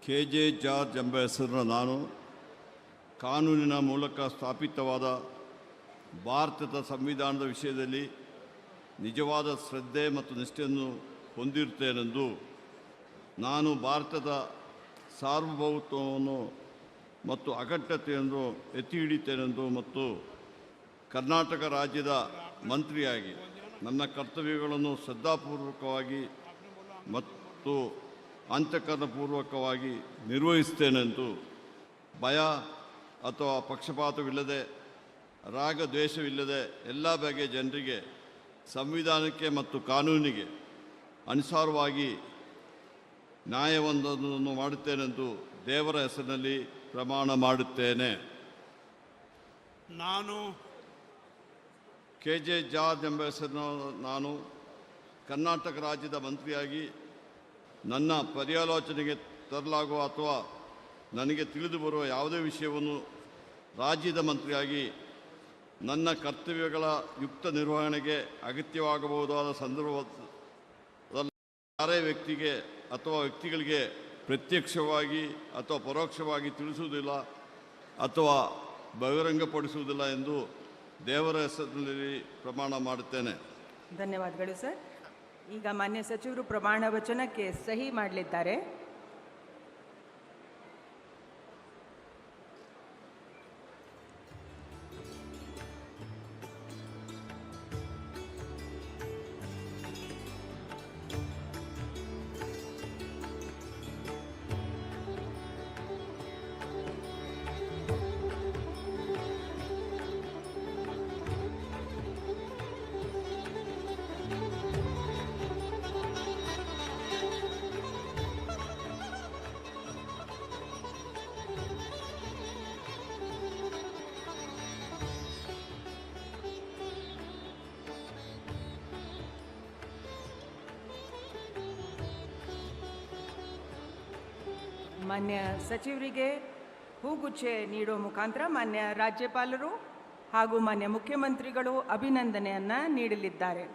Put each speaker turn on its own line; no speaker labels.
KJ George ಎಂಬ ಹೆಸರಿನ ನಾನು ಕಾನೂನಿನ ಮೂಲಕ ಸ್ಥಾಪಿತವಾದ ಭಾರತದ ಸಂವಿಧಾನದ ವಿಷಯದಲ್ಲಿ ನಿಜವಾದ ಶ್ರದ್ಧೆ ಮತ್ತು ನಿಷ್ಠೆಯನ್ನು ಹೊಂದಿರುತ್ತೇನೆಂದು, ನಾನು ಭಾರತದ ಸಾರ್ವಭೌಮತ್ವವನ್ನು ಮತ್ತು ಅಖಂಡತೆಯನ್ನು ಎತ್ತಿ ಹಿಡಿಯುತ್ತೇನೆಂದು ಮತ್ತು ಕರ್ನಾಟಕ ರಾಜ್ಯದ ಮಂತ್ರಿಯಾಗಿ ನನ್ನ ಕರ್ತವ್ಯಗಳನ್ನು ಶ್ರದ್ಧಾಪೂರ್ವಕವಾಗಿ ಮತ್ತು ಅಂತಃಕರಣಪೂರ್ವಕವಾಗಿ ನಿರ್ವಹಿಸುತ್ತೇನೆಂದು, ಭಯ ಅಥವಾ ಪಕ್ಷಪಾತವಿಲ್ಲದೆ, ರಾಗದ್ವೇಷವಿಲ್ಲದೆ ಎಲ್ಲ ಬಗೆಯ ಜನರಿಗೆ ಸಂವಿಧಾನಕ್ಕೆ ಮತ್ತು ಕಾನೂನಿಗೆ ಅನುಸಾರವಾಗಿ ನ್ಯಾಯವೊಂದನ್ನು ಮಾಡುತ್ತೇನೆಂದು ದೇವರ ಹೆಸರಿನಲ್ಲಿ ಪ್ರಮಾಣ ಮಾಡುತ್ತೇನೆ.
ನಾನು
KJ ಜಾರ್ಜ್ ಎಂಬ ಹೆಸರಿನ ನಾನು ಕರ್ನಾಟಕ ರಾಜ್ಯದ ಮಂತ್ರಿಯಾಗಿ ನನ್ನ ಪರ್ಯಾಲೋಚನೆಗೆ ತರಲಾಗುವ ಅಥವಾ ನನಗೆ ತಿಳಿದು ಬರುವ ಯಾವುದೇ ವಿಷಯವನ್ನು ರಾಜ್ಯದ ಮಂತ್ರಿಯಾಗಿ ನನ್ನ ಕರ್ತವ್ಯಗಳ ಯುಕ್ತ ನಿರ್ವಹಣೆಗೆ ಅಗತ್ಯವಾಗಬಹುದಾದ ಸಂದರ್ಭದಲ್ಲಿ ಯಾರೇ ವ್ಯಕ್ತಿಗೆ ಅಥವಾ ವ್ಯಕ್ತಿಗಳಿಗೆ ಪ್ರತ್ಯಕ್ಷವಾಗಿ ಅಥವಾ ಪರೋಕ್ಷವಾಗಿ ತಿಳಿಸುವುದಿಲ್ಲ ಅಥವಾ ಬಹಿರಂಗಪಡಿಸುವುದಿಲ್ಲ ಎಂದು ದೇವರ ಹೆಸರಿನಲ್ಲಿ ಪ್ರಮಾಣ ಮಾಡುತ್ತೇನೆ.
ಧನ್ಯವಾದಗಳು ಸರ್. ಈಗ ಮಾನ್ಯ ಸಚಿವರು ಪ್ರಮಾಣ ವಚನಕ್ಕೆ ಸಹಿ ಮಾಡಲಿದ್ದಾರೆ. ಮಾನ್ಯ ಸಚಿವರಿಗೆ ಹೂಗುಚ್ಛೆ ನೀಡುವ ಮುಖಾಂತರ ಮಾನ್ಯ ರಾಜ್ಯಪಾಲರು ಹಾಗೂ ಮಾನ್ಯ ಮುಖ್ಯಮಂತ್ರಿಗಳು ಅಭಿನಂದನೆಯನ್ನು ನೀಡಲಿದ್ದಾರೆ.